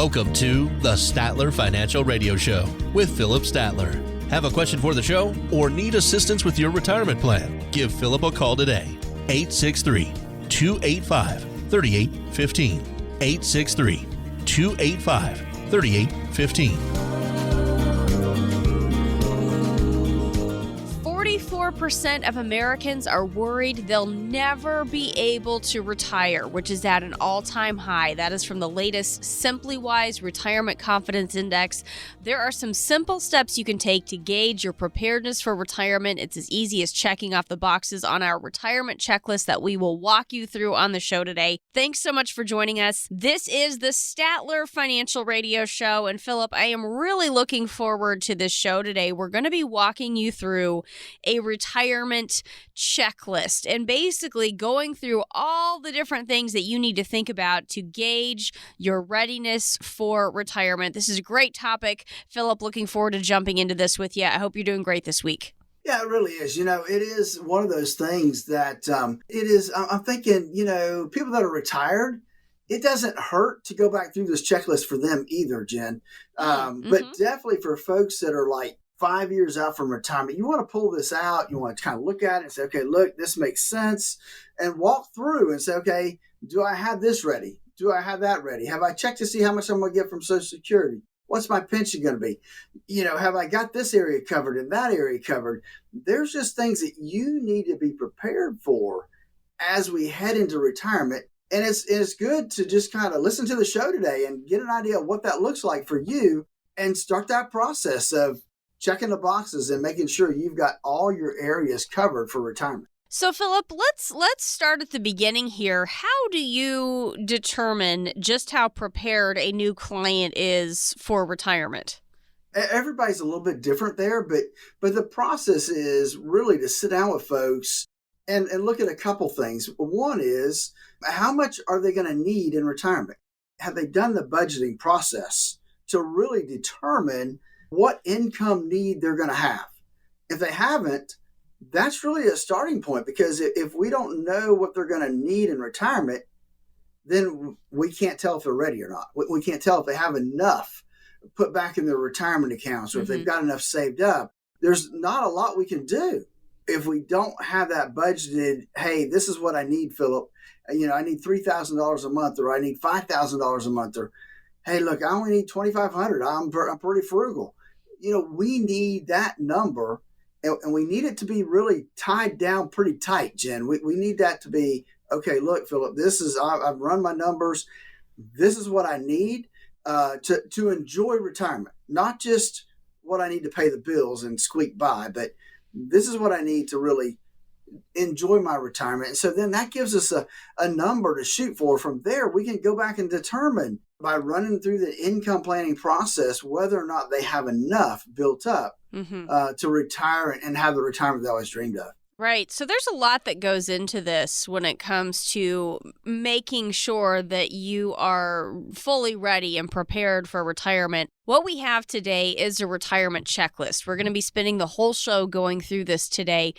Welcome to the Statler Financial Radio Show with Philip Statler. Have a question for the show or need assistance with your retirement plan? Give Philip a call today. 863-285-3815. 863-285-3815. 44% of Americans are worried they'll never be able to retire, which is at an all-time high. That is from the latest SimplyWise Retirement Confidence Index. There are some simple steps you can take to gauge your preparedness for retirement. It's as easy as checking off the boxes on our retirement checklist that we will walk you through on the show today. Thanks so much for joining us. This is the Statler Financial Radio Show. And Philip, I am really looking forward to this show today. We're going to be walking you through a retirement checklist and basically going through all the different things that you need to think about to gauge your readiness for retirement. This is a great topic. Philip, looking forward to jumping into this with you. I hope you're doing great this week. Yeah, it really is. You know, it is one of those things that I'm thinking, people that are retired, it doesn't hurt to go back through this checklist for them either, Jen. But definitely for folks that are like 5 years out from retirement, you want to pull this out. You want to kind of look at it and say, okay, look, this makes sense, and walk through and say, okay, do I have this ready? Do I have that ready? Have I checked to see how much I'm going to get from Social Security? What's my pension going to be? Have I got this area covered and that area covered? There's just things that you need to be prepared for as we head into retirement. And it's good to just kind of listen to the show today and get an idea of what that looks like for you and start that process of checking the boxes and making sure you've got all your areas covered for retirement. So, Philip, let's start at the beginning here. How do you determine just how prepared a new client is for retirement? Everybody's a little bit different there, but the process is really to sit down with folks and look at a couple things. One is, how much are they going to need in retirement? Have they done the budgeting process to really determine what income need they're going to have? If they haven't, that's really a starting point, because if we don't know what they're going to need in retirement, then we can't tell if they're ready or not. We can't tell if they have enough put back in their retirement accounts, or if they've got enough saved up. There's not a lot we can do if we don't have that budgeted. Hey, this is what I need, Philip. I need $3,000 a month, or I need $5,000 a month, or hey, look, I only need $2,500. I'm pretty frugal. We need that number, and we need it to be really tied down pretty tight, Jen. We need that to be, okay, look, Philip, I've run my numbers. This is what I need to enjoy retirement, not just what I need to pay the bills and squeak by, but this is what I need to really enjoy my retirement. And so then that gives us a number to shoot for. From there, we can go back and determine by running through the income planning process whether or not they have enough built up to retire and have the retirement they always dreamed of. Right. So there's a lot that goes into this when it comes to making sure that you are fully ready and prepared for retirement. What we have today is a retirement checklist. We're going to be spending the whole show going through this today,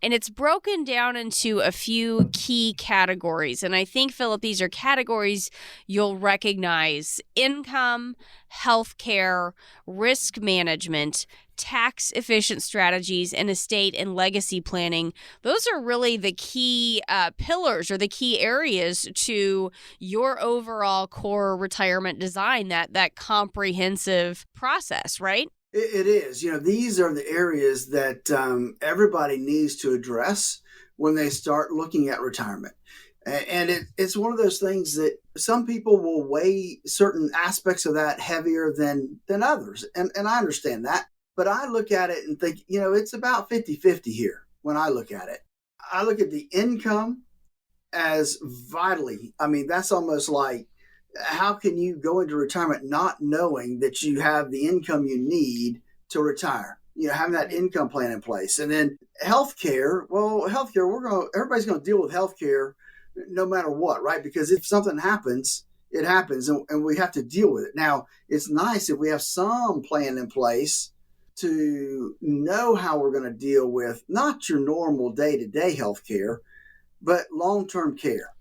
and it's broken down into a few key categories. And I think, Philip, these are categories you'll recognize: income, healthcare, risk management, tax-efficient strategies, and estate and legacy planning. Those are really the key pillars or the key areas to your overall core retirement design, that comprehensive process, right? It is. These are the areas that everybody needs to address when they start looking at retirement. And it's one of those things that some people will weigh certain aspects of that heavier than others. And I understand that. But I look at it and think, it's about 50-50 here when I look at it. I look at the income as vitally. That's almost like, how can you go into retirement not knowing that you have the income you need to retire? Having that income plan in place. And then healthcare, everybody's going to deal with healthcare no matter what, right? Because if something happens, it happens, and we have to deal with it. Now, it's nice if we have some plan in place to know how we're going to deal with not your normal day-to-day health care, but long-term care.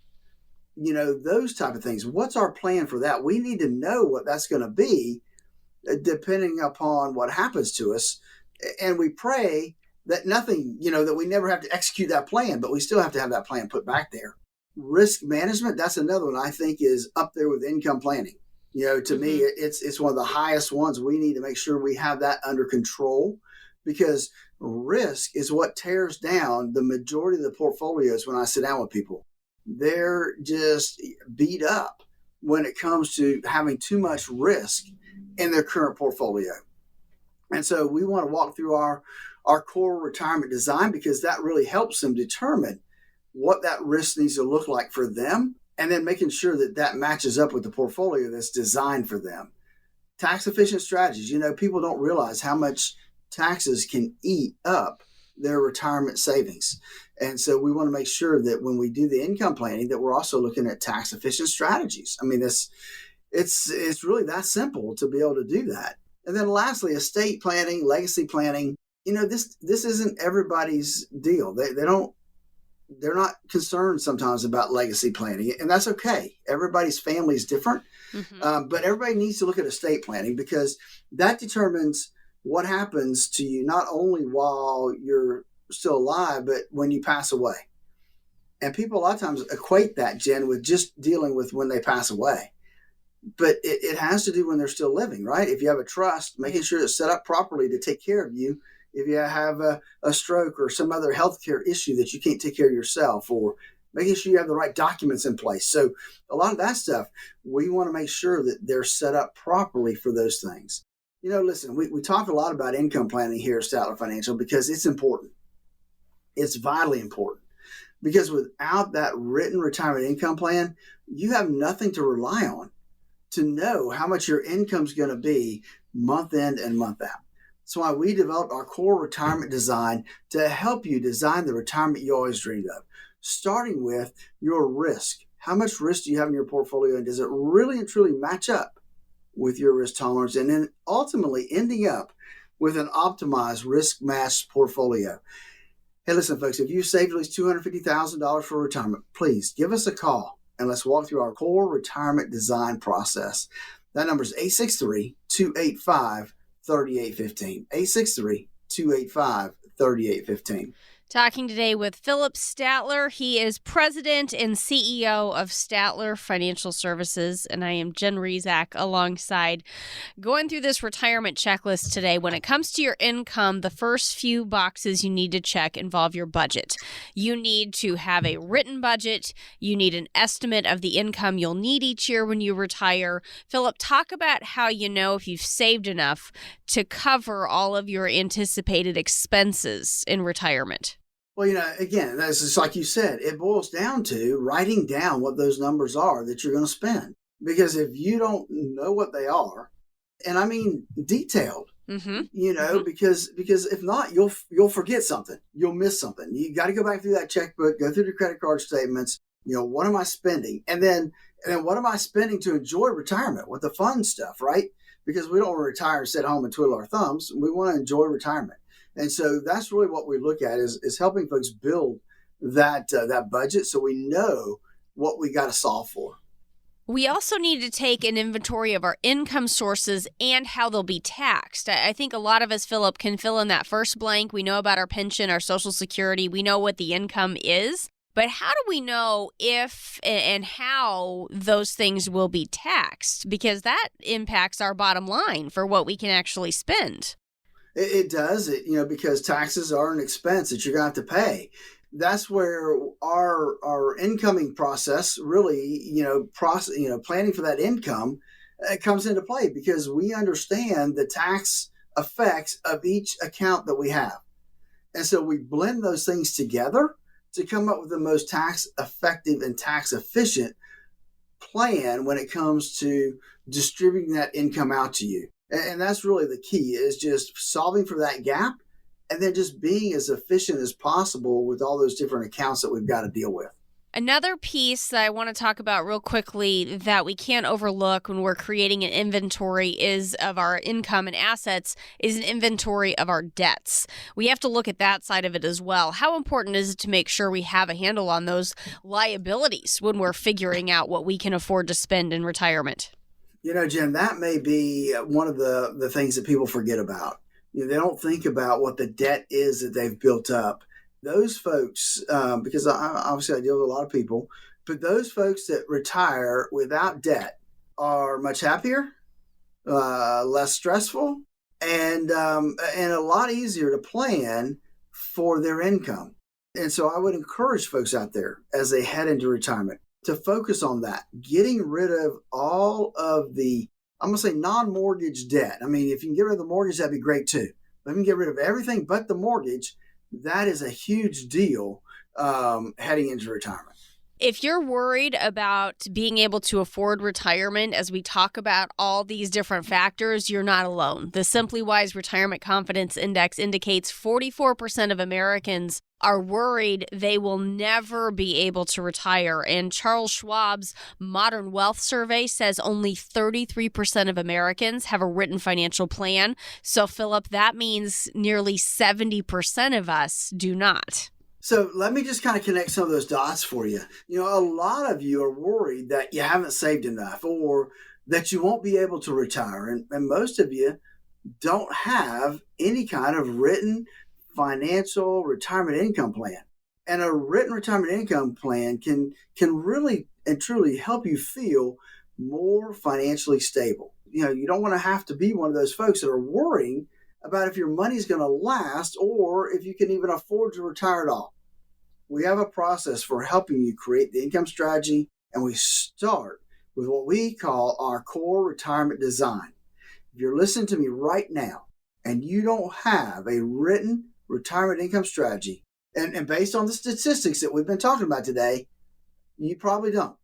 those type of things. What's our plan for that? We need to know what that's going to be depending upon what happens to us. And we pray that nothing, that we never have to execute that plan, but we still have to have that plan put back there. Risk management, that's another one I think is up there with income planning. To me, it's one of the highest ones. We need to make sure we have that under control, because risk is what tears down the majority of the portfolios. When I sit down with people, they're just beat up when it comes to having too much risk in their current portfolio. And so we want to walk through our core retirement design, because that really helps them determine what that risk needs to look like for them, and then making sure that that matches up with the portfolio that's designed for them. Tax efficient strategies. People don't realize how much taxes can eat up their retirement savings. And so we want to make sure that when we do the income planning, that we're also looking at tax efficient strategies. I mean, it's really that simple to be able to do that. And then lastly, estate planning, legacy planning. This isn't everybody's deal. They're not concerned sometimes about legacy planning, and that's okay. Everybody's family is different, but everybody needs to look at estate planning, because that determines what happens to you not only while you're still alive, but when you pass away. And people a lot of times equate that, Jen, with just dealing with when they pass away. But it has to do when they're still living, right? If you have a trust, making sure it's set up properly to take care of you. If you have a stroke or some other healthcare issue that you can't take care of yourself, or making sure you have the right documents in place. So a lot of that stuff, we want to make sure that they're set up properly for those things. Listen, we talk a lot about income planning here at Statler Financial because it's important. It's vitally important, because without that written retirement income plan, you have nothing to rely on to know how much your income is going to be month in and month out. That's why we developed our core retirement design to help you design the retirement you always dreamed of, starting with your risk. How much risk do you have in your portfolio, and does it really and truly match up with your risk tolerance? And then ultimately ending up with an optimized risk-matched portfolio. Hey, listen, folks, if you saved at least $250,000 for retirement, please give us a call and let's walk through our core retirement design process. That number is 863-285-3815. 863-285-3815. Talking today with Philip Statler. He is president and CEO of Statler Financial Services, and I am Jen Rezac alongside, going through this retirement checklist today. When it comes to your income, the first few boxes you need to check involve your budget. You need to have a written budget. You need an estimate of the income you'll need each year when you retire. Philip, talk about how you know if you've saved enough to cover all of your anticipated expenses in retirement. Well, again, that's just like you said, it boils down to writing down what those numbers are that you're going to spend. Because if you don't know what they are, and I mean detailed, because if not, you'll forget something. You'll miss something. You got to go back through that checkbook, go through the credit card statements. What am I spending? And then what am I spending to enjoy retirement with the fun stuff, right? Because we don't want to retire and sit home and twiddle our thumbs. We want to enjoy retirement. And so that's really what we look at is helping folks build that budget, so we know what we got to solve for. We also need to take an inventory of our income sources and how they'll be taxed. I think a lot of us, Philip, can fill in that first blank. We know about our pension, our Social Security. We know what the income is. But how do we know if and how those things will be taxed? Because that impacts our bottom line for what we can actually spend. It does, because taxes are an expense that you're going to have to pay. That's where our incoming process really, planning for that income comes into play, because we understand the tax effects of each account that we have. And so we blend those things together to come up with the most tax effective and tax efficient plan when it comes to distributing that income out to you. And that's really the key, is just solving for that gap and then just being as efficient as possible with all those different accounts that we've got to deal with. Another piece that I want to talk about real quickly that we can't overlook when we're creating an inventory is of our income and assets is an inventory of our debts. We have to look at that side of it as well. How important is it to make sure we have a handle on those liabilities when we're figuring out what we can afford to spend in retirement? Jim, that may be one of the things that people forget about. They don't think about what the debt is that they've built up. Those folks, because obviously I deal with a lot of people, but those folks that retire without debt are much happier, less stressful, and a lot easier to plan for their income. And so I would encourage folks out there as they head into retirement to focus on that, getting rid of all of the, I'm going to say non-mortgage debt. I mean, if you can get rid of the mortgage, that'd be great too. But if you can get rid of everything but the mortgage, that is a huge deal heading into retirement. If you're worried about being able to afford retirement, as we talk about all these different factors, you're not alone. The Simply Wise Retirement Confidence Index indicates 44% of Americans are worried they will never be able to retire. And Charles Schwab's Modern Wealth Survey says only 33% of Americans have a written financial plan. So, Philip, that means nearly 70% of us do not. So let me just kind of connect some of those dots for you. A lot of you are worried that you haven't saved enough or that you won't be able to retire. And most of you don't have any kind of written financial retirement income plan. And a written retirement income plan can really and truly help you feel more financially stable. You don't want to have to be one of those folks that are worrying about if your money's going to last or if you can even afford to retire at all. We have a process for helping you create the income strategy, and we start with what we call our core retirement design. If you're listening to me right now and you don't have a written retirement income strategy, and based on the statistics that we've been talking about today, you probably don't.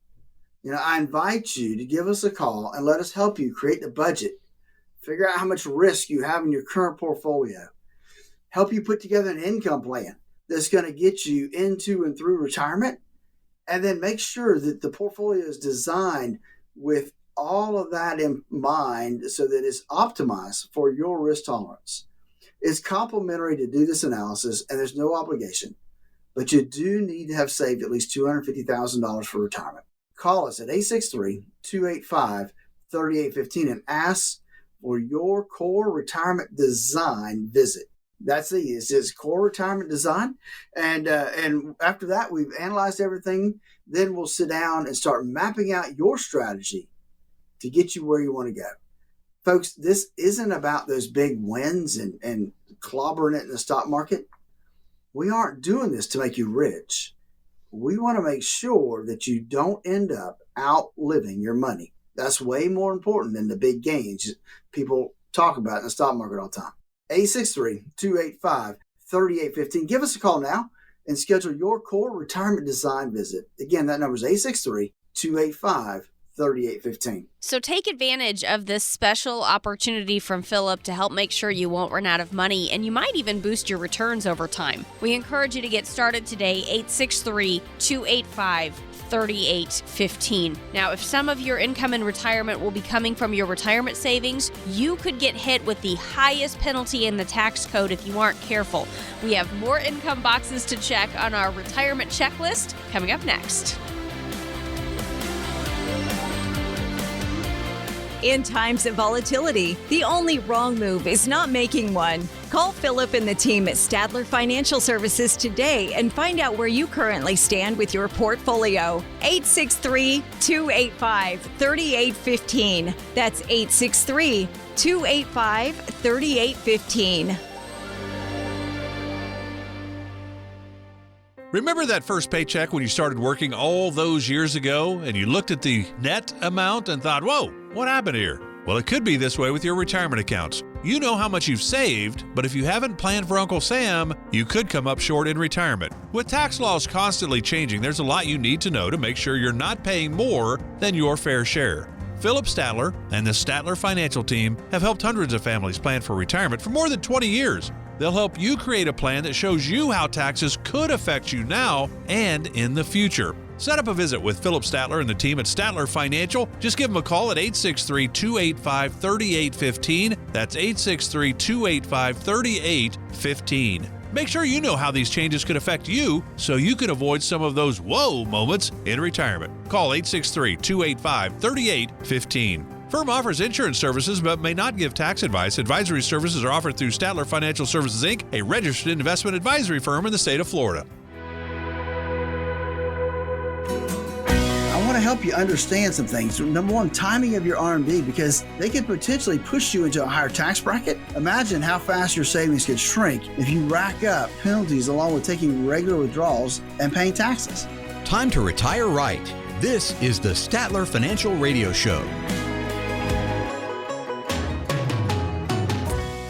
I invite you to give us a call and let us help you create the budget, figure out how much risk you have in your current portfolio, help you put together an income plan that's going to get you into and through retirement, and then make sure that the portfolio is designed with all of that in mind so that it's optimized for your risk tolerance. It's complimentary to do this analysis, and there's no obligation, but you do need to have saved at least $250,000 for retirement. Call us at 863-285-3815 and ask for your core retirement design visit. That's it's just core retirement design. And after that, we've analyzed everything. Then we'll sit down and start mapping out your strategy to get you where you want to go. Folks, this isn't about those big wins and clobbering it in the stock market. We aren't doing this to make you rich. We want to make sure that you don't end up outliving your money. That's way more important than the big gains people talk about in the stock market all the time. 863-285-3815. Give us a call now and schedule your core retirement design visit. Again, that number is 863-285-3815. So take advantage of this special opportunity from Philip to help make sure you won't run out of money, and you might even boost your returns over time. We encourage you to get started today, 863-285-3815. Now, if some of your income in retirement will be coming from your retirement savings, you could get hit with the highest penalty in the tax code if you aren't careful. We have more income boxes to check on our retirement checklist coming up next. In times of volatility, the only wrong move is not making one. Call Philip and the team at Statler Financial Services today and find out where you currently stand with your portfolio. 863-285-3815. That's 863-285-3815. Remember that first paycheck when you started working all those years ago and you looked at the net amount and thought, whoa, what happened here? Well, it could be this way with your retirement accounts. You know how much you've saved, but if you haven't planned for Uncle Sam, you could come up short in retirement. With tax laws constantly changing, there's a lot you need to know to make sure you're not paying more than your fair share. Philip Statler and the Statler Financial Team have helped hundreds of families plan for retirement for more than 20 years. They'll help you create a plan that shows you how taxes could affect you now and in the future. Set up a visit with Philip Statler and the team at Statler Financial. Just give them a call at 863-285-3815. That's 863-285-3815. Make sure you know how these changes could affect you so you can avoid some of those whoa moments in retirement. Call 863-285-3815. Firm offers insurance services but may not give tax advice. Advisory services are offered through Statler Financial Services, Inc., a registered investment advisory firm in the state of Florida. I want to help you understand some things. Number one, timing of your R&D, because they could potentially push you into a higher tax bracket. Imagine how fast your savings could shrink if you rack up penalties along with taking regular withdrawals and paying taxes. Time to retire right. This is the Statler Financial Radio Show.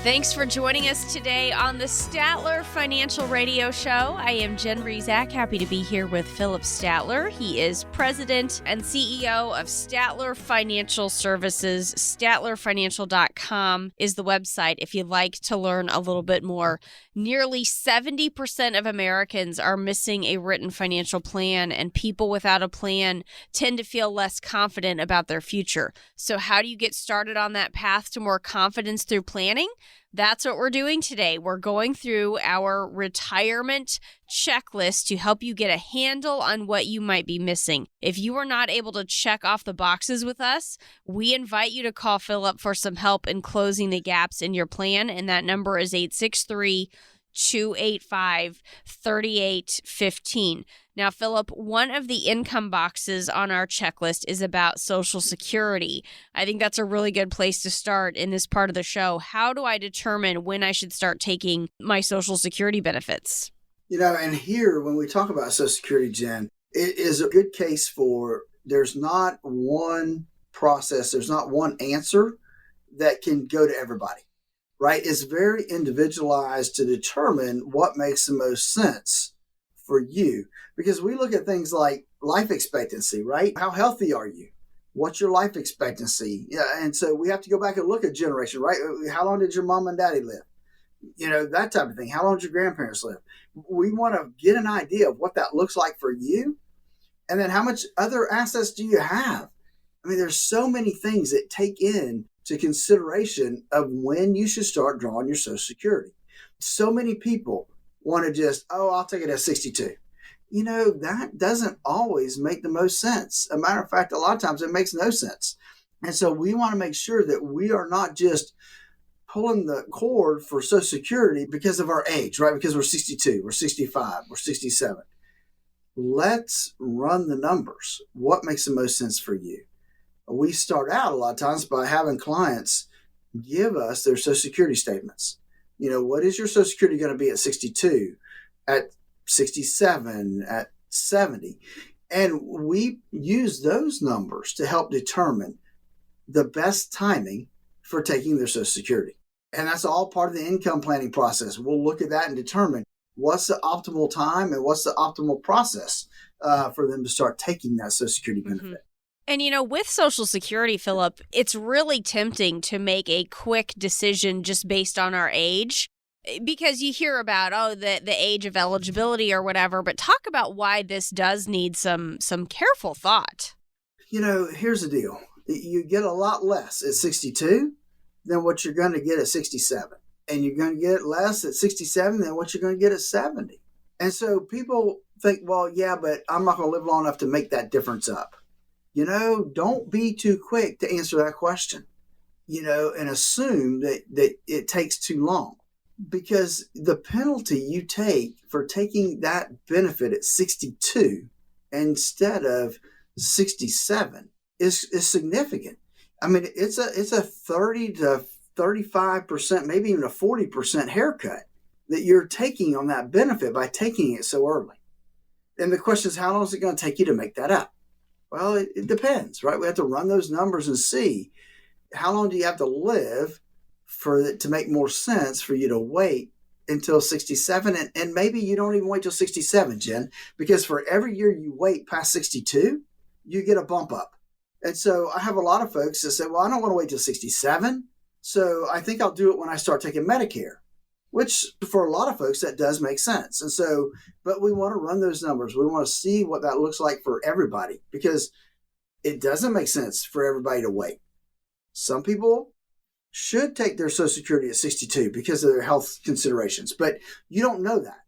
Thanks for joining us today on the Statler Financial Radio Show. I am Jen Rezac, happy to be here with Philip Statler. He is president and CEO of Statler Financial Services. StatlerFinancial.com is the website if you'd like to learn a little bit more. Nearly 70% of Americans are missing a written financial plan, and people without a plan tend to feel less confident about their future. So how do you get started on that path to more confidence through planning? That's what we're doing today. We're going through our retirement checklist to help you get a handle on what you might be missing. If you are not able to check off the boxes with us, we invite you to call Philip for some help in closing the gaps in your plan, and that number is 863-285-3815. Now, Philip, one of the income boxes on our checklist is about Social Security. I think that's a really good place to start in this part of the show. How do I determine when I should start taking my Social Security benefits? And here, when we talk about Social Security, Jen, it is a good case for there's not one process, there's not one answer that can go to everybody, right? It's very individualized to determine what makes the most sense for you. Because we look at things like life expectancy, right? How healthy are you? What's your life expectancy? Yeah, and so we have to go back and look at generation, right? How long did your mom and daddy live? That type of thing. How long did your grandparents live? We want to get an idea of what that looks like for you. And then how much other assets do you have? I mean, there's so many things that take into consideration of when you should start drawing your Social Security. So many people want to just, I'll take it at 62. That doesn't always make the most sense. A matter of fact, a lot of times it makes no sense. And so we want to make sure that we are not just pulling the cord for Social Security because of our age, right? Because we're 62, we're 65, we're 67. Let's run the numbers. What makes the most sense for you? We start out a lot of times by having clients give us their Social Security statements. What is your Social Security going to be at 62, at 67, at 70? And we use those numbers to help determine the best timing for taking their Social Security. And that's all part of the income planning process. We'll look at that and determine what's the optimal time and what's the optimal process for them to start taking that Social Security benefit. Mm-hmm. And, with Social Security, Philip, it's really tempting to make a quick decision just based on our age, because you hear about, the age of eligibility or whatever, but talk about why this does need some careful thought. Here's the deal. You get a lot less at 62 than what you're going to get at 67. And you're going to get less at 67 than what you're going to get at 70. And so people think, well, yeah, but I'm not going to live long enough to make that difference up. Don't be too quick to answer that question, and assume that it takes too long. Because the penalty you take for taking that benefit at 62 instead of 67 is significant. I mean, it's a 30 to 35%, maybe even a 40% haircut that you're taking on that benefit by taking it so early. And the question is, how long is it going to take you to make that up? Well, it depends, right? We have to run those numbers and see how long do you have to live for it to make more sense for you to wait until 67. And maybe you don't even wait till 67, Jen, because for every year you wait past 62, you get a bump up. And so I have a lot of folks that say, well, I don't want to wait till 67. So I think I'll do it when I start taking Medicare. which for a lot of folks, that does make sense. And so, but we want to run those numbers. We want to see what that looks like for everybody, because it doesn't make sense for everybody to wait. Some people should take their Social Security at 62 because of their health considerations, but you don't know that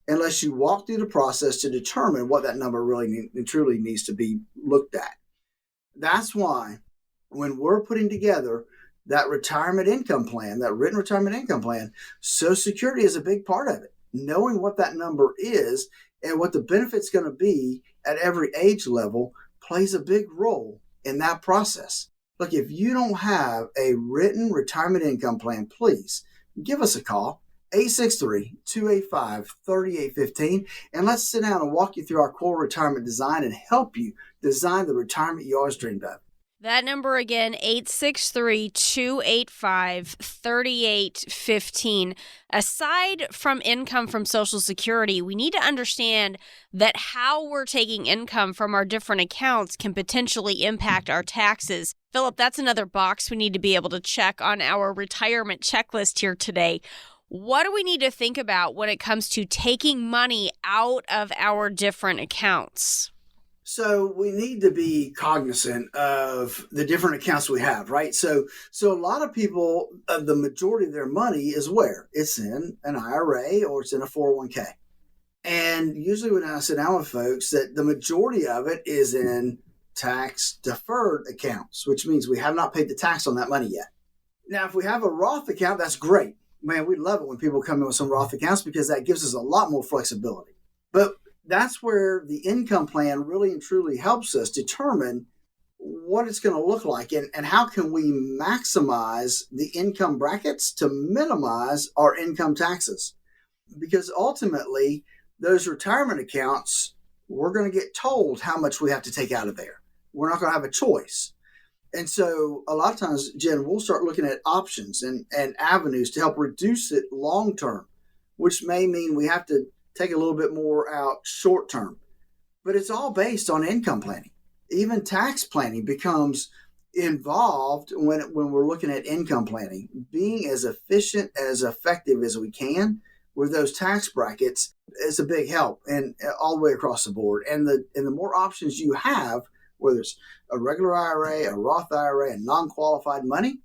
unless you walk through the process to determine what that number really and truly needs to be looked at. That's why when we're putting together that retirement income plan, that written retirement income plan, Social Security is a big part of it. Knowing what that number is and what the benefit's going to be at every age level plays a big role in that process. Look, if you don't have a written retirement income plan, please give us a call, 863-285-3815, and let's sit down and walk you through our core retirement design and help you design the retirement you always dreamed of. That number again, 863-285-3815. Aside from income from Social Security, we need to understand that how we're taking income from our different accounts can potentially impact our taxes. Philip, that's another box we need to be able to check on our retirement checklist here today. What do we need to think about when it comes to taking money out of our different accounts? So we need to be cognizant of the different accounts we have, right? So a lot of people, the majority of their money is where? It's in an IRA or it's in a 401k. And usually when I sit down with folks, that the majority of it is in tax deferred accounts, which means we have not paid the tax on that money yet. Now, if we have a Roth account, that's great. Man, we love it when people come in with some Roth accounts because that gives us a lot more flexibility. But that's where the income plan really and truly helps us determine what it's going to look like and how can we maximize the income brackets to minimize our income taxes. Because ultimately, those retirement accounts, we're going to get told how much we have to take out of there. We're not going to have a choice. And so a lot of times, Jen, we'll start looking at options and avenues to help reduce it long term, which may mean we have to take a little bit more out short term. But it's all based on income planning. Even tax planning becomes involved when we're looking at income planning. Being as efficient, as effective as we can with those tax brackets is a big help, and all the way across the board. And the more options you have, whether it's a regular IRA, a Roth IRA, and non-qualified money,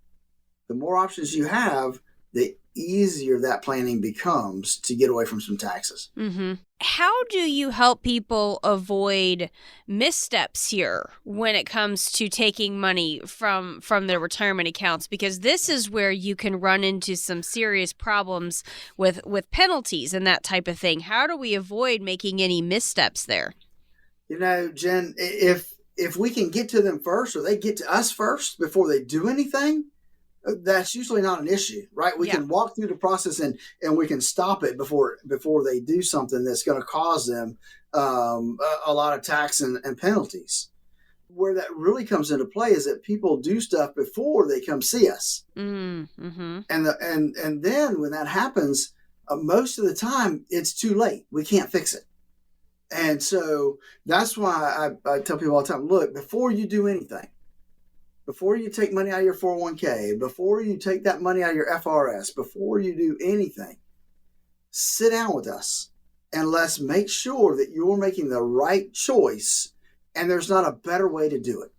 the more options you have, the easier that planning becomes to get away from some taxes. Mm-hmm. How do you help people avoid missteps here when it comes to taking money from their retirement accounts? Because this is where you can run into some serious problems with penalties and that type of thing. How do we avoid making any missteps there? You know, Jen, if we can get to them first, or they get to us first before they do anything, that's usually not an issue, right? We can walk through the process and we can stop it before they do something that's going to cause them a lot of tax and penalties. Where that really comes into play is that people do stuff before they come see us. Mm-hmm. And then when that happens, most of the time it's too late. We can't fix it. And so that's why I tell people all the time, look, before you do anything, before you take money out of your 401k, before you take that money out of your FRS, before you do anything, sit down with us and let's make sure that you're making the right choice and there's not a better way to do it.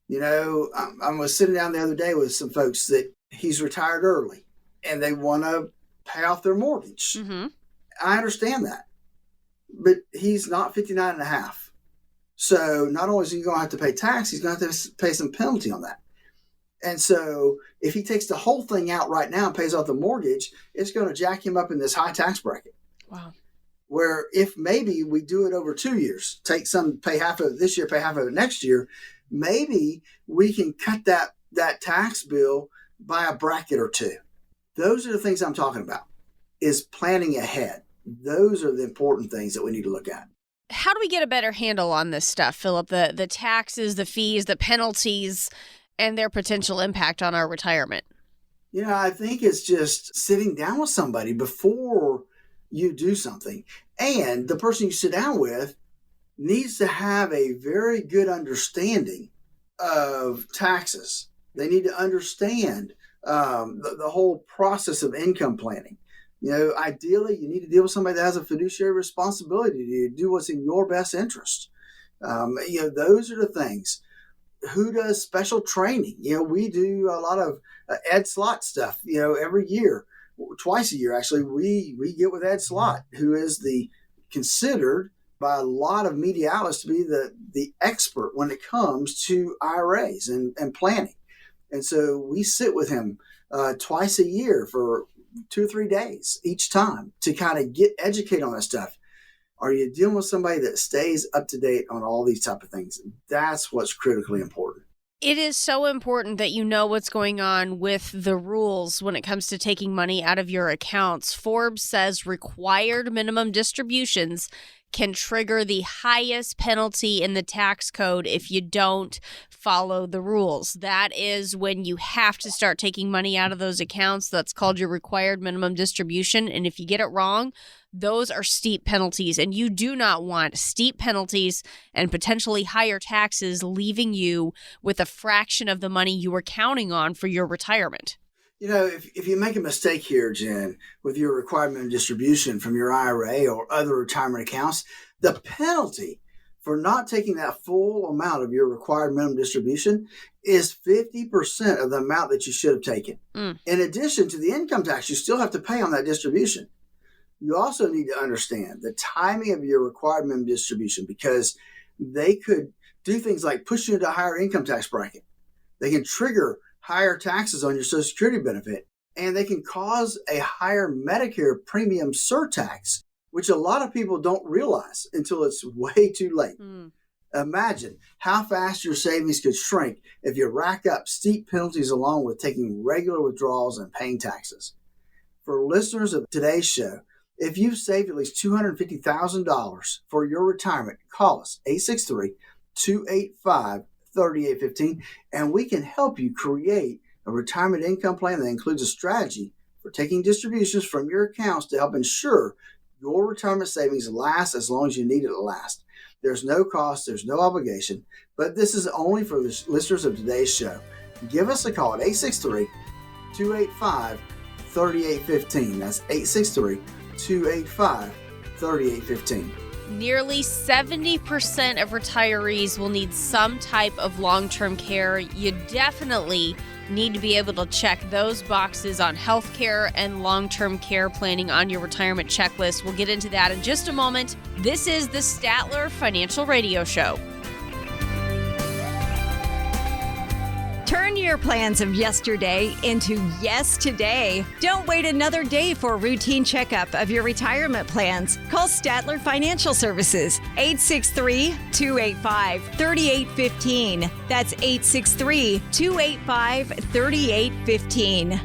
You know, I was sitting down the other day with some folks that he's retired early and they want to pay off their mortgage. Mm-hmm. I understand that, but he's not 59 and a half. So not only is he going to have to pay tax, he's going to have to pay some penalty on that. And so if he takes the whole thing out right now and pays off the mortgage, it's going to jack him up in this high tax bracket. Wow. Where if maybe we do it over 2 years, take some, pay half of it this year, pay half of it next year, maybe we can cut that tax bill by a bracket or two. Those are the things I'm talking about, is planning ahead. Those are the important things that we need to look at. How do we get a better handle on this stuff, Philip? The taxes, the fees, the penalties, and their potential impact on our retirement? You know, I think it's just sitting down with somebody before you do something. And the person you sit down with needs to have a very good understanding of taxes. They need to understand the whole process of income planning. Ideally, you need to deal with somebody that has a fiduciary responsibility to do what's in your best interest. Those are the things. Who does special training? We do a lot of Ed Slott stuff, every year, twice a year, actually. We get with Ed Slott, who is considered by a lot of media outlets to be the expert when it comes to IRAs and planning. And so we sit with him twice a year for 2 or 3 days each time to kind of get educated on that stuff. Are you dealing with somebody that stays up to date on all these type of things? That's what's critically important. It is so important that you know what's going on with the rules when it comes to taking money out of your accounts. Forbes says required minimum distributions can trigger the highest penalty in the tax code if you don't follow the rules. That is when you have to start taking money out of those accounts. That's called your required minimum distribution. And if you get it wrong, those are steep penalties. And you do not want steep penalties and potentially higher taxes leaving you with a fraction of the money you were counting on for your retirement. If you make a mistake here, Jen, with your required minimum distribution from your IRA or other retirement accounts, the penalty for not taking that full amount of your required minimum distribution is 50% of the amount that you should have taken. In addition to the income tax you still have to pay on that distribution. You also need to understand the timing of your required minimum distribution, because they could do things like push you into a higher income tax bracket. They can trigger higher taxes on your Social Security benefit, and they can cause a higher Medicare premium surtax, which a lot of people don't realize until it's way too late. Imagine how fast your savings could shrink if you rack up steep penalties along with taking regular withdrawals and paying taxes. For listeners of today's show, if you've saved at least $250,000 for your retirement, call us 863-285-3815, and we can help you create a retirement income plan that includes a strategy for taking distributions from your accounts to help ensure your retirement savings last as long as you need it to last. There's no cost, there's no obligation, but this is only for the listeners of today's show. Give us a call at 863-285-3815. That's 863-285-3815. Nearly 70% of retirees will need some type of long-term care. You definitely need to be able to check those boxes on healthcare and long-term care planning on your retirement checklist. We'll get into that in just a moment. This is the Statler Financial Radio Show. Turn your plans of yesterday into yes today. Don't wait another day for a routine checkup of your retirement plans. Call Statler Financial Services, 863-285-3815. That's 863-285-3815.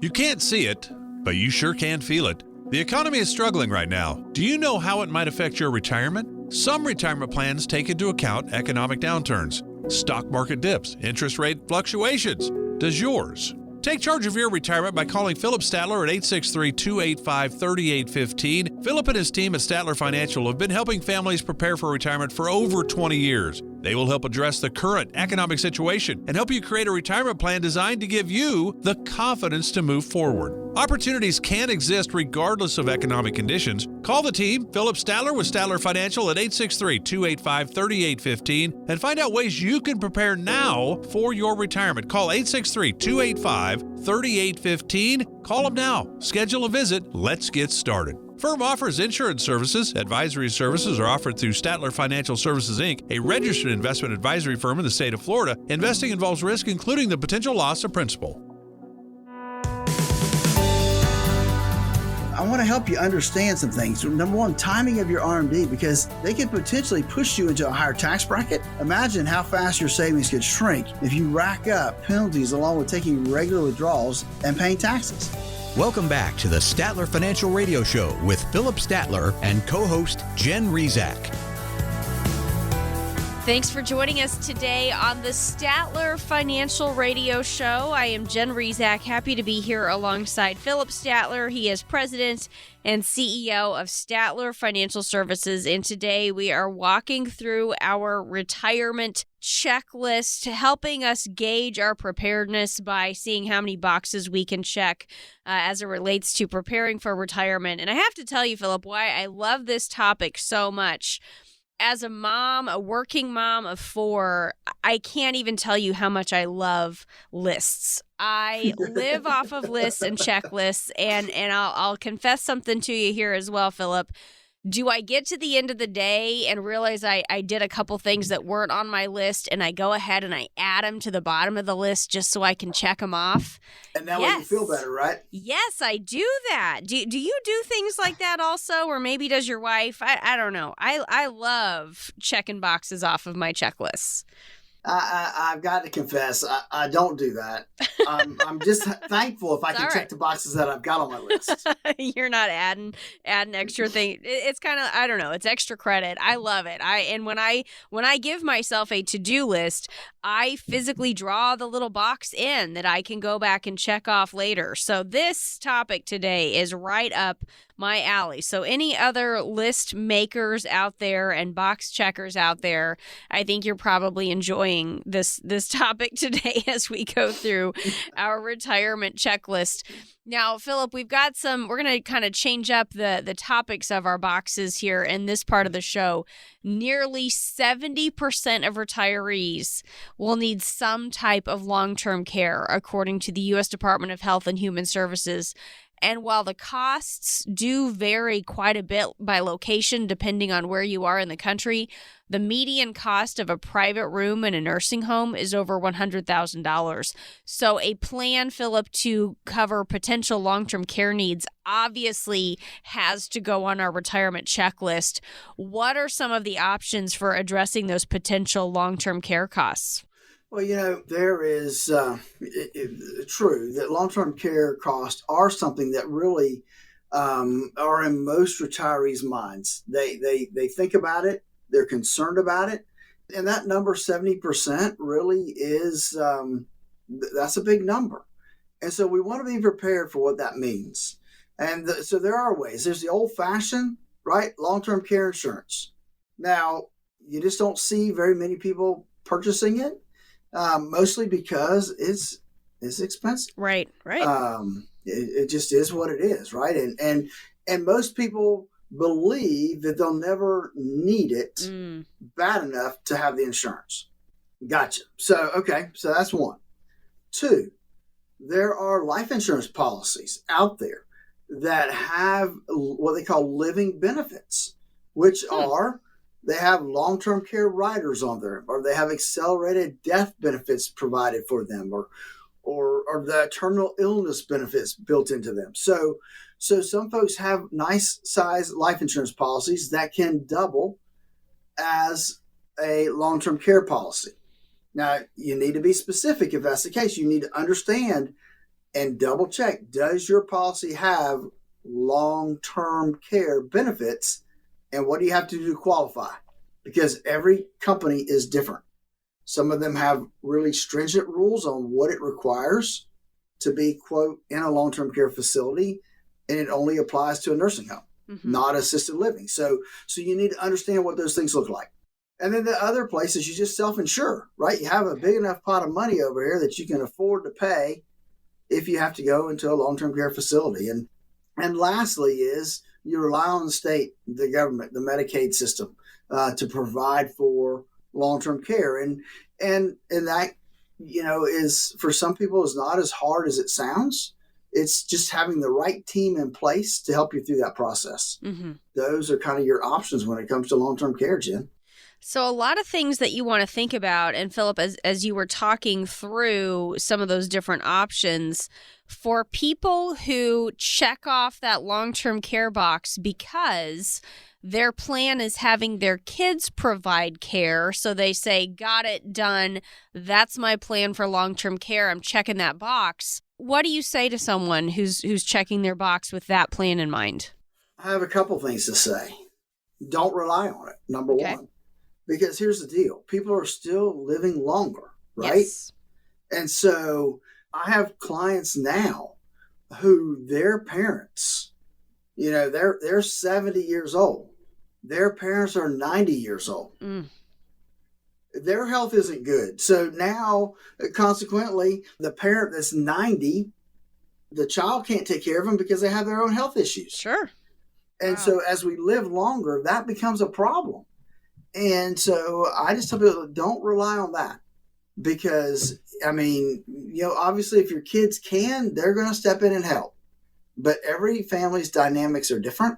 You can't see it, but you sure can feel it. The economy is struggling right now. Do you know how it might affect your retirement? Some retirement plans take into account economic downturns, stock market dips, interest rate fluctuations. Does yours? Take charge of your retirement by calling Philip Statler at 863-285-3815. Philip and his team at Statler Financial have been helping families prepare for retirement for over 20 years. They will help address the current economic situation and help you create a retirement plan designed to give you the confidence to move forward. Opportunities can exist regardless of economic conditions. Call the team, Philip Statler with Statler Financial at 863-285-3815 and find out ways you can prepare now for your retirement. Call 863-285-3815. Call them now. Schedule a visit. Let's get started. Firm offers insurance services. Advisory services are offered through Statler Financial Services, Inc., a registered investment advisory firm in the state of Florida. Investing involves risk, including the potential loss of principal. I want to help you understand some things. Number one, timing of your RMD, because they could potentially push you into a higher tax bracket. Imagine how fast your savings could shrink if you rack up penalties along with taking regular withdrawals and paying taxes. Welcome back to the Statler Financial Radio Show with Philip Statler and co-host Jen Rezac. Thanks for joining us today on the Statler Financial Radio Show. I am Jen Rezac, happy to be here alongside Philip Statler. He is president and CEO of Statler Financial Services. And today we are walking through our retirement checklist, helping us gauge our preparedness by seeing how many boxes we can check as it relates to preparing for retirement. And I have to tell you, Philip, why I love this topic so much. As a mom, a working mom of 4, I can't even tell you how much I love lists. I live off of lists and checklists, and I'll confess something to you here as well, Philip. Do I get to the end of the day and realize I did a couple things that weren't on my list, and I go ahead and I add them to the bottom of the list just so I can check them off? And that way you feel better, right? Yes, I do that. Do you do things like that also? Or maybe does your wife? I don't know. I love checking boxes off of my checklists. I've got to confess, I don't do that. I'm just thankful if I can check the boxes that I've got on my list. You're not adding extra thing. It's kind of, I don't know, it's extra credit. I love it. And when I give myself a to-do list, I physically draw the little box in that I can go back and check off later. So this topic today is right up my alley. So any other list makers out there and box checkers out there, I think you're probably enjoying this topic today as we go through our retirement checklist. Now, Philip, we're going to kind of change up the topics of our boxes here in this part of the show. Nearly 70% of retirees will need some type of long-term care, according to the U.S. Department of Health and Human Services. And while the costs do vary quite a bit by location, depending on where you are in the country, the median cost of a private room in a nursing home is over $100,000. So a plan, Philip, to cover potential long-term care needs obviously has to go on our retirement checklist. What are some of the options for addressing those potential long-term care costs? Well, there is true that long-term care costs are something that really are in most retirees' minds. They think about it, they're concerned about it, and that number 70% really is that's a big number. And so we want to be prepared for what that means. And so there are ways. There's the old-fashioned, right, long-term care insurance. Now, you just don't see very many people purchasing it. Mostly because it's expensive. Right. It just is what it is, right? And most people believe that they'll never need it bad enough to have the insurance. Gotcha. So that's one. 2, there are life insurance policies out there that have what they call living benefits, which are they have long-term care riders on there, or they have accelerated death benefits provided for them, or the terminal illness benefits built into them. So some folks have nice size life insurance policies that can double as a long-term care policy. Now, you need to be specific if that's the case. You need to understand and double check, does your policy have long-term care benefits? And what do you have to do to qualify? Because every company is different. Some of them have really stringent rules on what it requires to be, quote, in a long-term care facility, and it only applies to a nursing home, not assisted living. So you need to understand what those things look like. And then the other places, you just self-insure, right? You have a big enough pot of money over here that you can afford to pay if you have to go into a long-term care facility. And lastly is you rely on the state, the government, the Medicaid system to provide for long-term care. And that, is for some people is not as hard as it sounds. It's just having the right team in place to help you through that process. Those are kind of your options when it comes to long-term care, Jen. So a lot of things that you want to think about, and Philip, as you were talking through some of those different options, for people who check off that long-term care box because their plan is having their kids provide care, so they say, got it done, that's my plan for long-term care, I'm checking that box. What do you say to someone who's checking their box with that plan in mind? I have a couple things to say. Don't rely on it, number one. Because here's the deal. People are still living longer, right? Yes. And so I have clients now who their parents, they're 70 years old. Their parents are 90 years old. Their health isn't good. So now, consequently, the parent that's 90, the child can't take care of them because they have their own health issues. Sure. And so as we live longer, that becomes a problem. And so I just tell people, don't rely on that. Because, obviously if your kids can, they're going to step in and help. But every family's dynamics are different,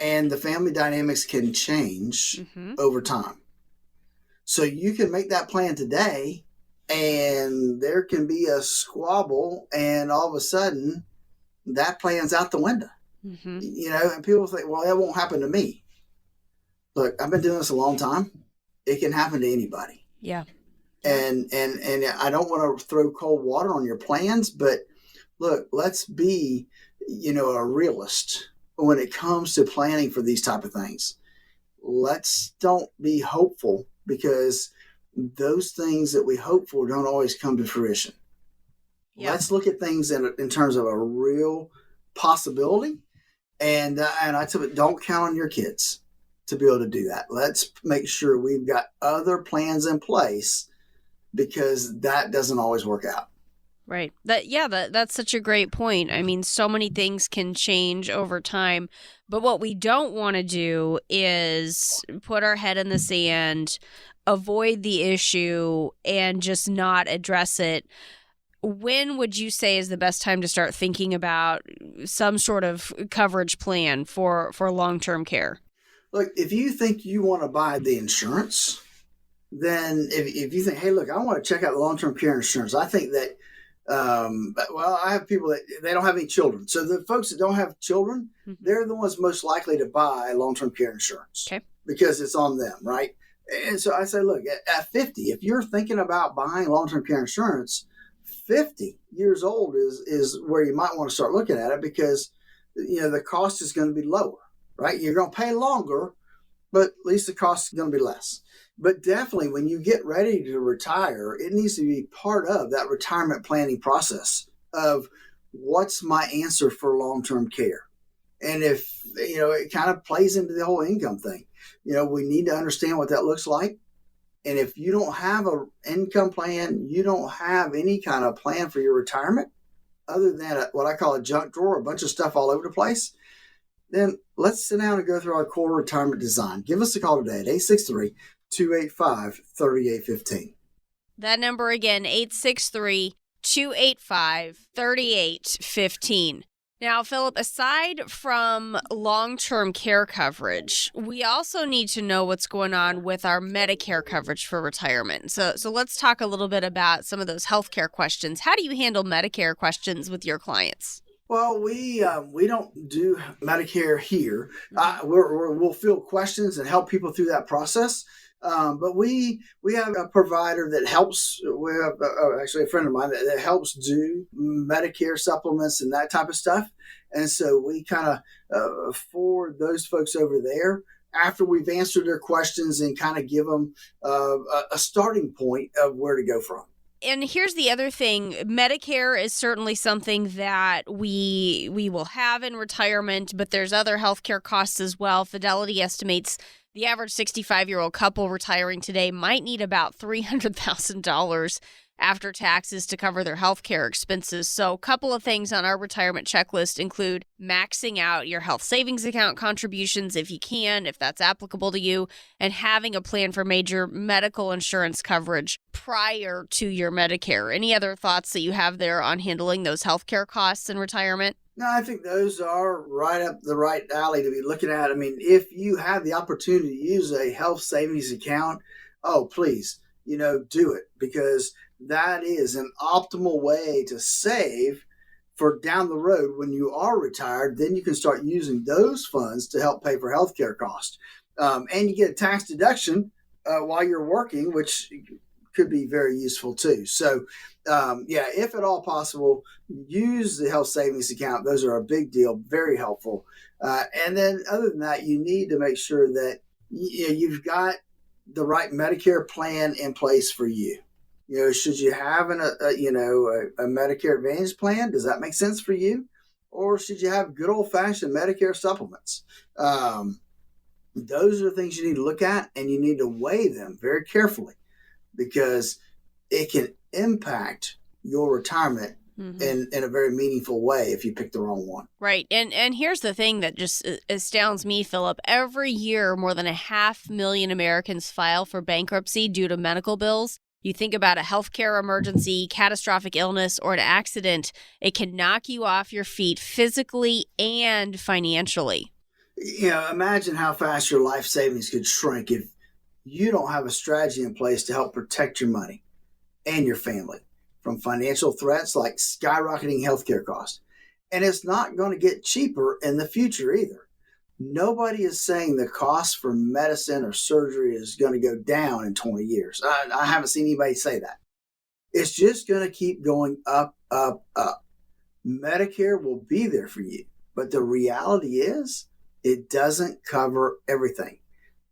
and the family dynamics can change over time. So you can make that plan today, and there can be a squabble, and all of a sudden that plan's out the window. And people think, well, that won't happen to me. Look, I've been doing this a long time. It can happen to anybody. Yeah. And I don't want to throw cold water on your plans, but look, let's be, a realist when it comes to planning for these type of things. Let's don't be hopeful, because those things that we hope for don't always come to fruition. Yeah. Let's look at things in terms of a real possibility. And I tell you, don't count on your kids to be able to do that. Let's make sure we've got other plans in place, because that doesn't always work out. Right. That's such a great point. I mean, so many things can change over time, but what we don't want to do is put our head in the sand, avoid the issue, and just not address it. When would you say is the best time to start thinking about some sort of coverage plan for long-term care? Look, if you think you want to buy the insurance, then if you think, hey, look, I want to check out the long-term care insurance, I think that, I have people that they don't have any children. So the folks that don't have children, they're the ones most likely to buy long-term care insurance because it's on them, right? And so I say, look, at 50, if you're thinking about buying long-term care insurance, 50 years old is where you might want to start looking at it, because, the cost is going to be lower, right? You're going to pay longer, but at least the cost is going to be less. But definitely when you get ready to retire, it needs to be part of that retirement planning process of what's my answer for long-term care. And if, it kind of plays into the whole income thing, we need to understand what that looks like. And if you don't have an income plan, you don't have any kind of plan for your retirement other than what I call a junk drawer, a bunch of stuff all over the place, then let's sit down and go through our core retirement design. Give us a call today at 863-285-3815. That number again, 863-285-3815. Now, Philip, aside from long-term care coverage, we also need to know what's going on with our Medicare coverage for retirement. So let's talk a little bit about some of those healthcare questions. How do you handle Medicare questions with your clients? Well, we don't do Medicare here. We'll field questions and help people through that process. But we have a provider that helps. We have actually a friend of mine that helps do Medicare supplements and that type of stuff. And so we kind of forward those folks over there after we've answered their questions and kind of give them a starting point of where to go from. And here's the other thing. Medicare is certainly something that we will have in retirement, but there's other healthcare costs as well. Fidelity estimates the average 65-year-old couple retiring today might need about $300,000 after taxes to cover their healthcare expenses. So a couple of things on our retirement checklist include maxing out your health savings account contributions if you can, if that's applicable to you, and having a plan for major medical insurance coverage prior to your Medicare. Any other thoughts that you have there on handling those healthcare costs in retirement? No, I think those are right up the right alley to be looking at. I mean, if you have the opportunity to use a health savings account, please, do it, because that is an optimal way to save for down the road when you are retired. Then you can start using those funds to help pay for healthcare costs. And you get a tax deduction while you're working, which could be very useful too. So, if at all possible, use the health savings account. Those are a big deal, very helpful. And then other than that, you need to make sure that you've got the right Medicare plan in place for you. Should you have a Medicare Advantage plan? Does that make sense for you? Or should you have good old-fashioned Medicare supplements? Those are the things you need to look at, and you need to weigh them very carefully because it can impact your retirement in a very meaningful way if you pick the wrong one. Right. And here's the thing that just astounds me, Philip. Every year, more than 500,000 Americans file for bankruptcy due to medical bills. You think about a healthcare emergency, catastrophic illness, or an accident, it can knock you off your feet physically and financially. Imagine how fast your life savings could shrink if you don't have a strategy in place to help protect your money and your family from financial threats like skyrocketing healthcare costs. And it's not going to get cheaper in the future either. Nobody is saying the cost for medicine or surgery is going to go down in 20 years. I haven't seen anybody say that. It's just going to keep going up, up, up. Medicare will be there for you. But the reality is it doesn't cover everything.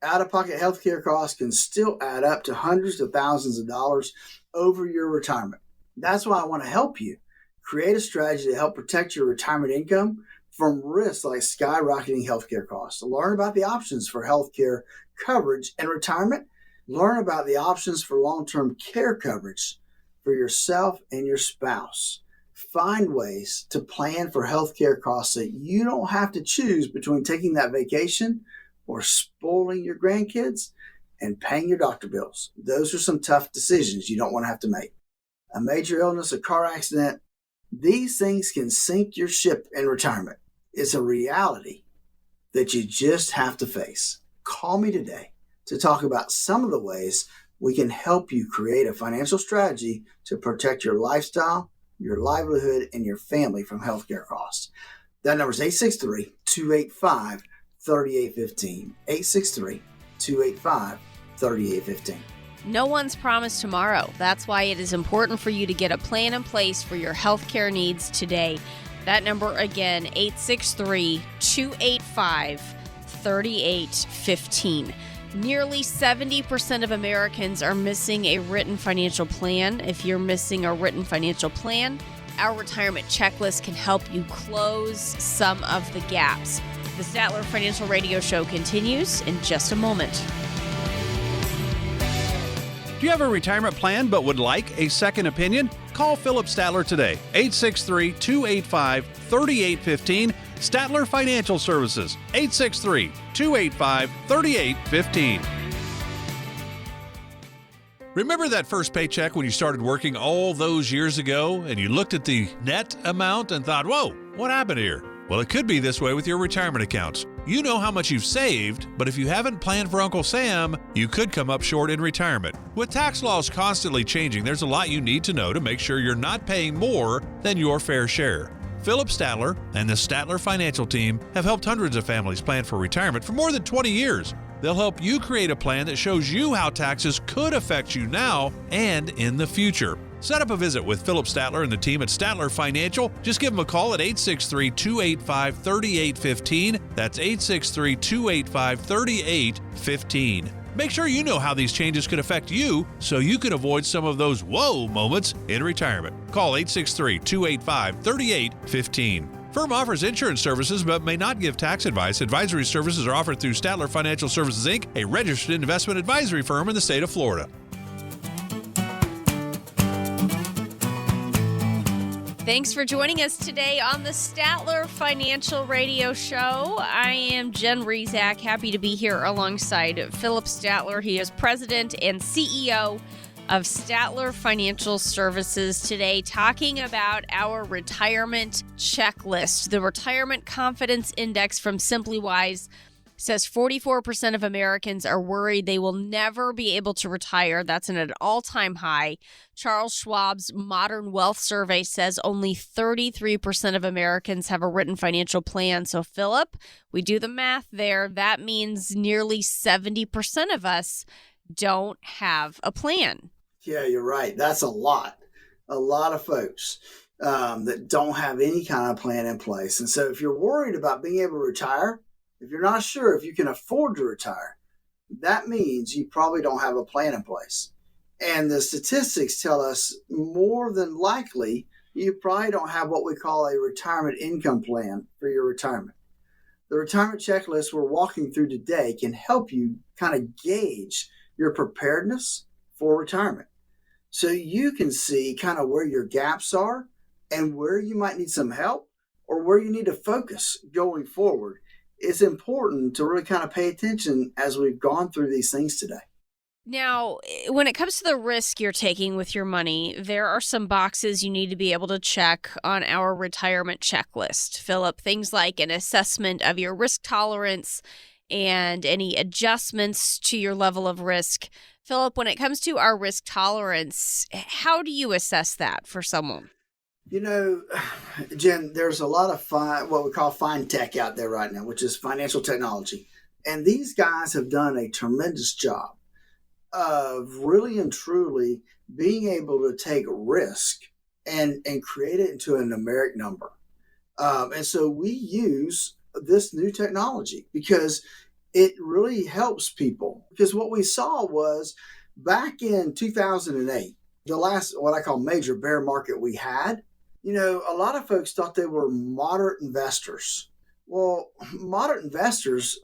Out-of-pocket healthcare costs can still add up to hundreds of thousands of dollars over your retirement. That's why I want to help you create a strategy to help protect your retirement income from risks like skyrocketing healthcare costs. Learn about the options for healthcare coverage and retirement. Learn about the options for long-term care coverage for yourself and your spouse. Find ways to plan for healthcare costs so you don't have to choose between taking that vacation or spoiling your grandkids and paying your doctor bills. Those are some tough decisions you don't want to have to make. A major illness, a car accident, these things can sink your ship in retirement. It's a reality that you just have to face. Call me today to talk about some of the ways we can help you create a financial strategy to protect your lifestyle, your livelihood, and your family from healthcare costs. That number is 863-285-3815. 863-285-3815. No one's promised tomorrow. That's why it is important for you to get a plan in place for your healthcare needs today. That number again, 863-285-3815. Nearly 70% of Americans are missing a written financial plan. If you're missing a written financial plan, our retirement checklist can help you close some of the gaps. The Statler Financial Radio Show continues in just a moment. Do you have a retirement plan but would like a second opinion? Call Philip Statler today, 863-285-3815. Statler Financial Services, 863-285-3815. Remember that first paycheck when you started working all those years ago and you looked at the net amount and thought, whoa, what happened here? Well, it could be this way with your retirement accounts. You know how much you've saved, but if you haven't planned for Uncle Sam, you could come up short in retirement. With tax laws constantly changing, there's a lot you need to know to make sure you're not paying more than your fair share. Philip Statler and the Statler Financial Team have helped hundreds of families plan for retirement for more than 20 years. They'll help you create a plan that shows you how taxes could affect you now and in the future. Set up a visit with Philip Statler and the team at Statler Financial. Just give them a call at 863-285-3815. That's 863-285-3815. Make sure you know how these changes could affect you so you can avoid some of those whoa moments in retirement. Call 863-285-3815. Firm offers insurance services but may not give tax advice. Advisory services are offered through Statler Financial Services, Inc., a registered investment advisory firm in the state of Florida. Thanks for joining us today on the Statler Financial Radio Show. I am Jen Rezac, happy to be here alongside Philip Statler. He is president and CEO of Statler Financial Services today, talking about our retirement checklist. The Retirement Confidence Index from SimplyWise says 44% of Americans are worried they will never be able to retire. That's at an all-time high. Charles Schwab's Modern Wealth Survey says only 33% of Americans have a written financial plan. So, Philip, we do the math there. That means nearly 70% of us don't have a plan. Yeah, you're right. That's a lot of folks that don't have any kind of plan in place. And so if you're worried about being able to retire, if you're not sure if you can afford to retire, that means you probably don't have a plan in place. And the statistics tell us more than likely you probably don't have what we call a retirement income plan for your retirement. The retirement checklist we're walking through today can help you kind of gauge your preparedness for retirement, so you can see kind of where your gaps are and where you might need some help or where you need to focus going forward. It's important to really kind of pay attention as we've gone through these things today. Now, when it comes to the risk you're taking with your money, there are some boxes you need to be able to check on our retirement checklist. Philip, things like an assessment of your risk tolerance and any adjustments to your level of risk. Philip, when it comes to our risk tolerance, how do you assess that for someone? You know, Jen, there's a lot of what we call fine tech out there right now, which is financial technology. And these guys have done a tremendous job of really and truly being able to take risk and create it into a numeric number. And so we use this new technology because it really helps people. Because what we saw was back in 2008, the last what I call major bear market we had, you know, a lot of folks thought they were moderate investors. Well, moderate investors,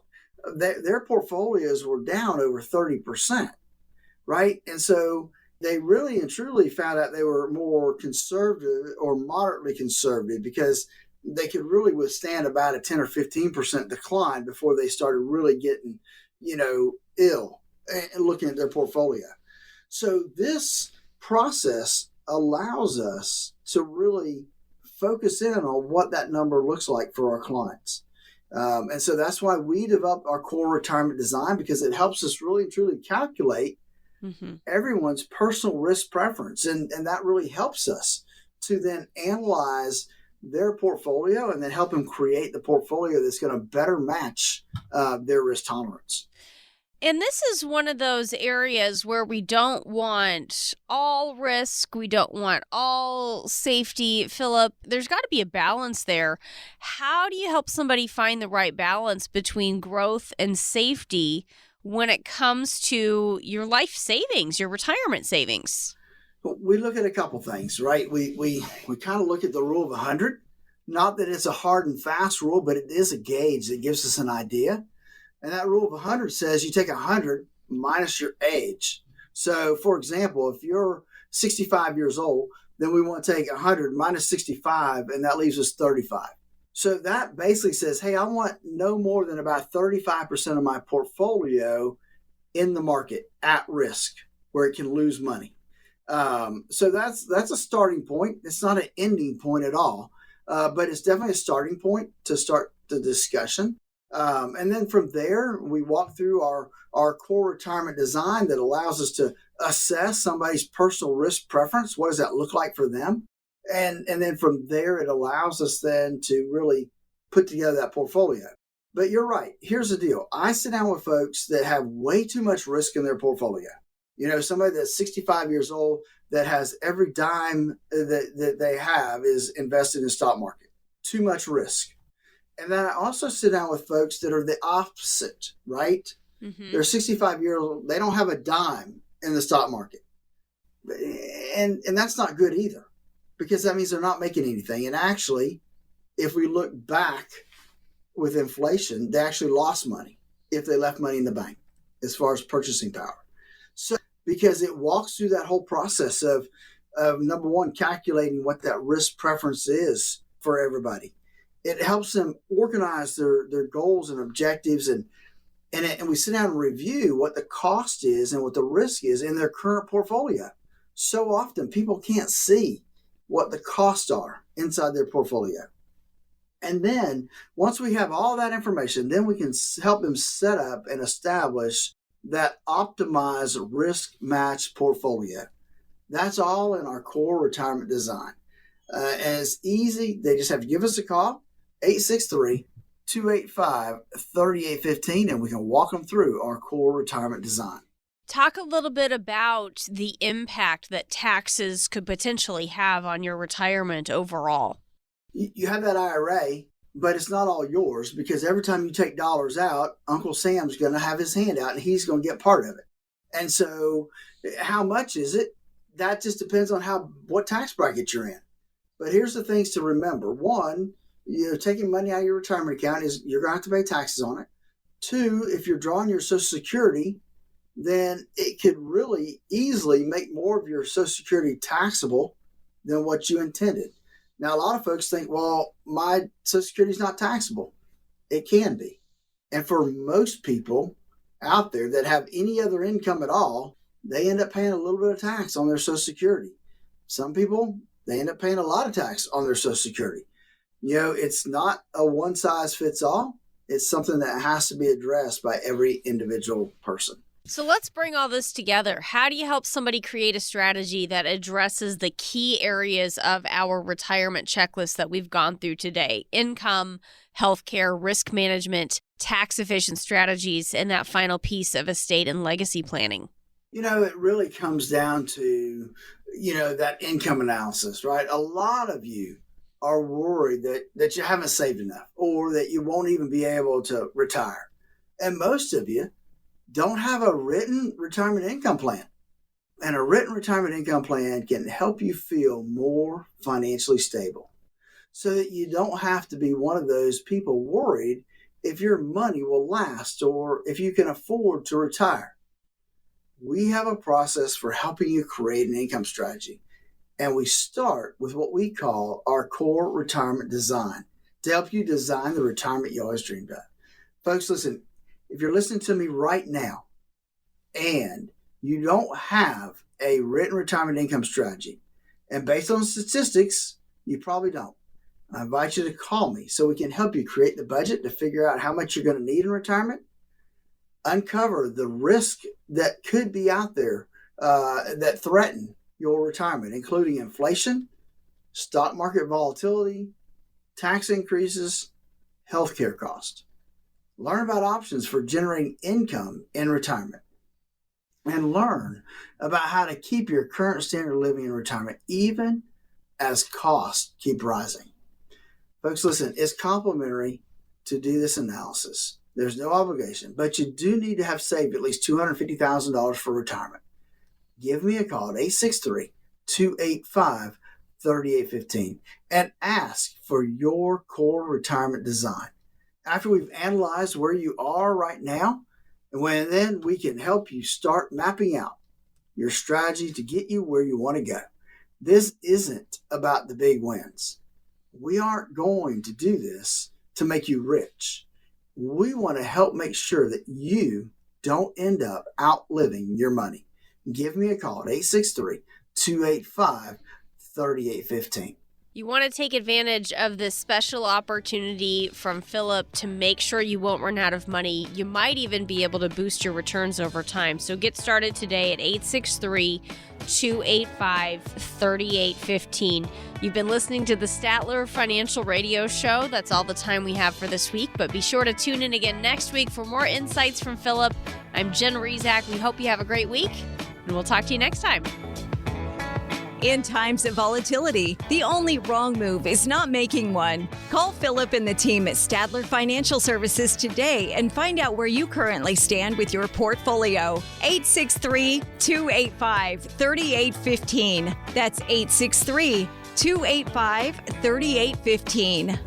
their portfolios were down over 30%. Right? And so they really and truly found out they were more conservative or moderately conservative because they could really withstand about a 10 or 15% decline before they started really getting, ill and looking at their portfolio. So this process allows us to really focus in on what that number looks like for our clients. And so that's why we developed our core retirement design, because it helps us really and truly calculate everyone's personal risk preference. And that really helps us to then analyze their portfolio and then help them create the portfolio that's going to better match their risk tolerance. And this is one of those areas where we don't want all risk. We don't want all safety. Philip, there's got to be a balance there. How do you help somebody find the right balance between growth and safety when it comes to your life savings, your retirement savings? We look at a couple things, right? We kind of look at the rule of 100. Not that it's a hard and fast rule, but it is a gauge that gives us an idea. And that rule of 100 says you take 100 minus your age. So, for example, if you're 65 years old, then we want to take 100 minus 65, and that leaves us 35. So that basically says, hey, I want no more than about 35% of my portfolio in the market at risk where it can lose money. So that's a starting point. It's not an ending point at all, but it's definitely a starting point to start the discussion. And then from there, we walk through our core retirement design that allows us to assess somebody's personal risk preference. What does that look like for them? And then from there, it allows us then to really put together that portfolio. But you're right. Here's the deal. I sit down with folks that have way too much risk in their portfolio. You know, somebody that's 65 years old that has every dime that they have is invested in the stock market. Too much risk. And then I also sit down with folks that are the opposite, right? Mm-hmm. They're 65 years old. They don't have a dime in the stock market. And that's not good either, because that means they're not making anything. And actually, if we look back with inflation, they actually lost money if they left money in the bank as far as purchasing power. So because it walks through that whole process of number one, calculating what that risk preference is for everybody. It helps them organize their goals and objectives, and we sit down and review what the cost is and what the risk is in their current portfolio. So often people can't see what the costs are inside their portfolio. And then once we have all that information, then we can help them set up and establish that optimized risk match portfolio. That's all in our core retirement design. And it's easy. They just have to give us a call, 863-285-3815, and we can walk them through our core retirement design. Talk a little bit about the impact that taxes could potentially have on your retirement overall. You have that IRA but it's not all yours, because every time you take dollars out, Uncle Sam's going to have his hand out and he's going to get part of it. And so how much is it? That just depends on what tax bracket you're in. But here's the things to remember. One, taking money out of your retirement account is you're going to have to pay taxes on it. Two, if you're drawing your Social Security, then it could really easily make more of your Social Security taxable than what you intended. Now, a lot of folks think, well, my Social Security is not taxable. It can be. And for most people out there that have any other income at all, they end up paying a little bit of tax on their Social Security. Some people, they end up paying a lot of tax on their Social Security. It's not a one size fits all. It's something that has to be addressed by every individual person. So let's bring all this together. How do you help somebody create a strategy that addresses the key areas of our retirement checklist that we've gone through today? Income, healthcare, risk management, tax-efficient strategies, and that final piece of estate and legacy planning. It really comes down to, that income analysis, right? A lot of you are worried that you haven't saved enough or that you won't even be able to retire. And most of you don't have a written retirement income plan. And a written retirement income plan can help you feel more financially stable so that you don't have to be one of those people worried if your money will last or if you can afford to retire. We have a process for helping you create an income strategy. And we start with what we call our core retirement design to help you design the retirement you always dreamed of. Folks, listen, if you're listening to me right now and you don't have a written retirement income strategy, and based on statistics, you probably don't, I invite you to call me so we can help you create the budget to figure out how much you're going to need in retirement, uncover the risk that could be out there that threaten your retirement, including inflation, stock market volatility, tax increases, healthcare costs. Learn about options for generating income in retirement, and learn about how to keep your current standard of living in retirement even as costs keep rising. Folks, listen, it's complimentary to do this analysis. There's no obligation, but you do need to have saved at least $250,000 for retirement. Give me a call at 863-285-3815 and ask for your core retirement design. After we've analyzed where you are right now, and then we can help you start mapping out your strategy to get you where you want to go. This isn't about the big wins. We aren't going to do this to make you rich. We want to help make sure that you don't end up outliving your money. Give me a call at 863-285-3815. You want to take advantage of this special opportunity from Philip to make sure you won't run out of money. You might even be able to boost your returns over time. So get started today at 863-285-3815. You've been listening to the Statler Financial Radio Show. That's all the time we have for this week, but be sure to tune in again next week for more insights from Philip. I'm Jen Rezac. We hope you have a great week, and we'll talk to you next time. In times of volatility, the only wrong move is not making one. Call Philip and the team at Statler Financial Services today and find out where you currently stand with your portfolio. 863-285-3815. That's 863-285-3815.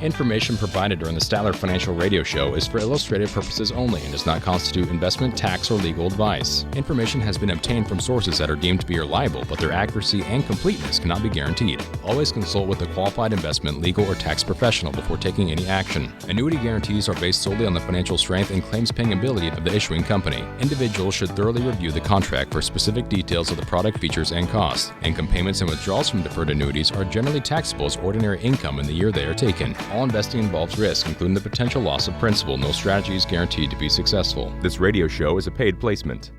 Information provided during the Statler Financial Radio Show is for illustrative purposes only and does not constitute investment, tax, or legal advice. Information has been obtained from sources that are deemed to be reliable, but their accuracy and completeness cannot be guaranteed. Always consult with a qualified investment, legal, or tax professional before taking any action. Annuity guarantees are based solely on the financial strength and claims-paying ability of the issuing company. Individuals should thoroughly review the contract for specific details of the product features and costs. Income payments and withdrawals from deferred annuities are generally taxable as ordinary income in the year they are taken. All investing involves risk, including the potential loss of principal. No strategy is guaranteed to be successful. This radio show is a paid placement.